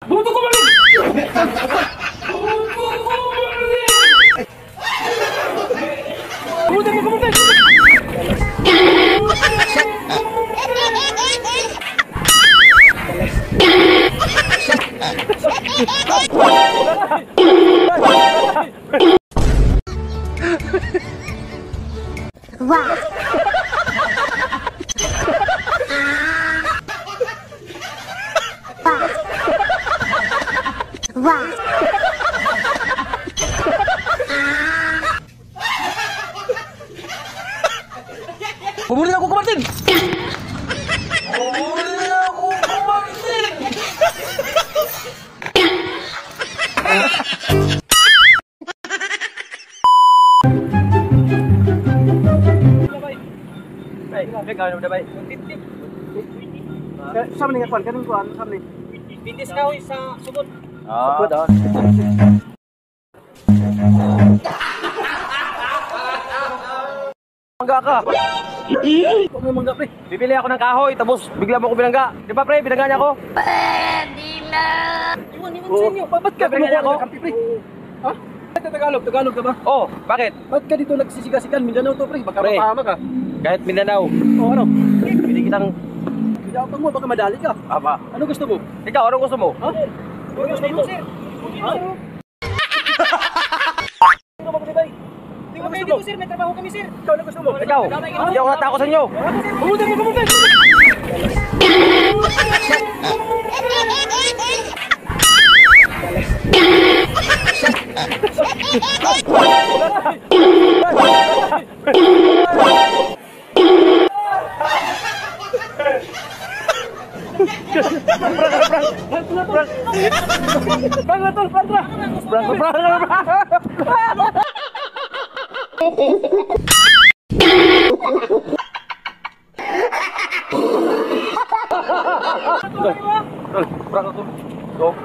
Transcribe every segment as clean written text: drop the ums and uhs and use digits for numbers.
Bumuto ko mali! Bumuto ko mali! Wow. Wow. Bumuli ako kay Martin! Bumuli ako kay Martin! Gawin mo na ba? Saan nga kuan? Kanang kuan? Saan ni? Bindis ka sa sugod. Sugod ah. Mangga ka. Huwag mo mangga, pre. Bibili ako ng kahoy, tapos bigla mo ko binangga. Di ba, pre? Binangga niya ako. Pwede na. Iwan sa inyo. Ba't ka binangga ako? Pre. Ha? Tagalog ka ba? Oh, bakit? Ba't ka dito nagsisigassigan? Mindanao to, pre. Baka Pre. mapahama ka. Kahit Mindanao. O ano? Pwede kitang... Pinapang mo, baka madali ka. Aba. Ano gusto mo? Ikaw, anong gusto mo? Ha? Ano gusto mo? Ha? Ano ba kami, Hindi ko pwede po, sir. May trabaho kami, sir. Ikaw, ano gusto mo? Ikaw, hindi ako natakot sa inyo. Bumutin mo, bumutin!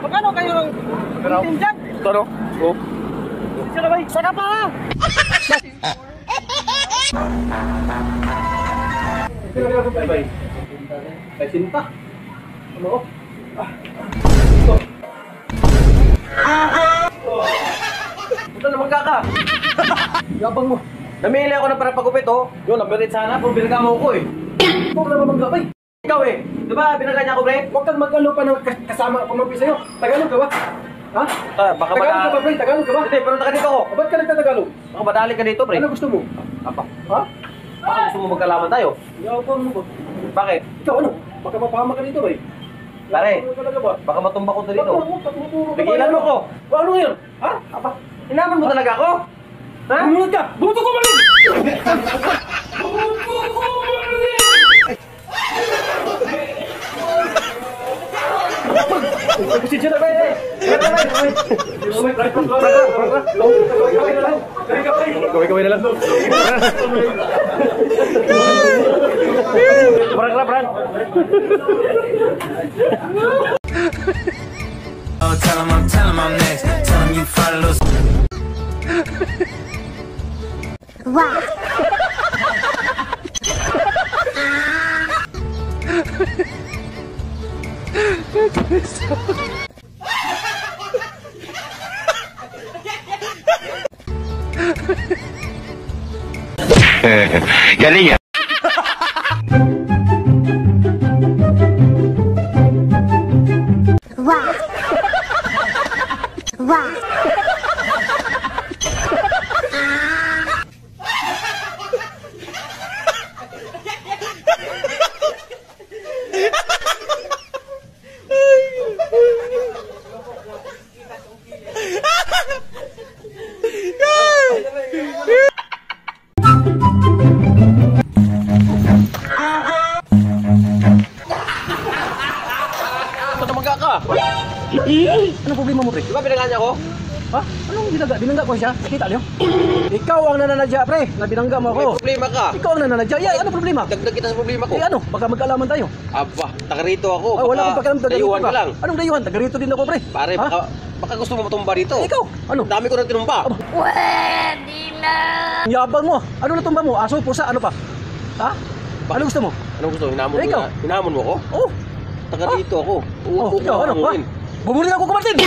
Magkano kayo ng team dyan? Ano? Oh. Sino ba? Sana pa! Bye-bye. Ay, sinta. Ano? Ito na magka ka. Yabang mo. Namili ako ng para pagupit, oh. Yun, nabirit sana, pero binangga mo ko, eh. Huwag na mamagabay. Ikaw, eh. Di ba, binangga niya ako, pre? Huwag kang mag-ano pa ng kasama pamampi sa'yo. Tagalog ka ba? Ha? Baka Tagalog ka ba, pre? Tagalog ka ba? Hindi, pero naka dito ako. O, ba't ka nagtatagalog? Baka madali ka dito, pre. Ano gusto mo? Apa? Ha? Baka gusto mo magkalaman tayo. Yabang mo ba? Bakit? Ikaw ano? Baka mapahama ka dito, ba? Pare, Ano talaga ba? baka matumba ko dito. Tumuturo ka ba? Tigilan mo ko. O, ano ngayon? Ha? Apa? Inaman mo talaga ako? Ha? Bumunod ka! Bumuto ko mali! Sige na ba eh? Gawin na lang. Perang. Oh, tell him I'm next. Tell him you follow. Wow. Galing ya. Wow. Wow. Tumangga ka. Anong problema mo, pre? Di ba binangga niya ako? Ha? Anong binangga? Binangga ko siya? Nakita niyo? Ikaw ang nananadya, pre. Na binangga mo May ako. problema ka. Ikaw ang nananadya. Yeah, ano problema? Dagdag kita sa problema ko. Eh ano? Baka magkaalaman tayo. Aba, taga rito ako. Ah, wala akong pakialam taga dayuhan ka lang. Anong dayuhan? Taga rito din ako, pre. Pare, Ha? baka gusto mo matumba dito. Ikaw, ano? Dami ko nang tinumba. Aba. Pwede na. Yabang mo. Ano natumba mo? Aso, pusa, ano pa? Ha? Ano gusto mo? Anong gusto? Hinamon mo Ikaw. Hinamon mo ko? Oh, Taga Ah. rito ako. Oh, ikaw, ano? Ha? Bumuli ako ko, Martin!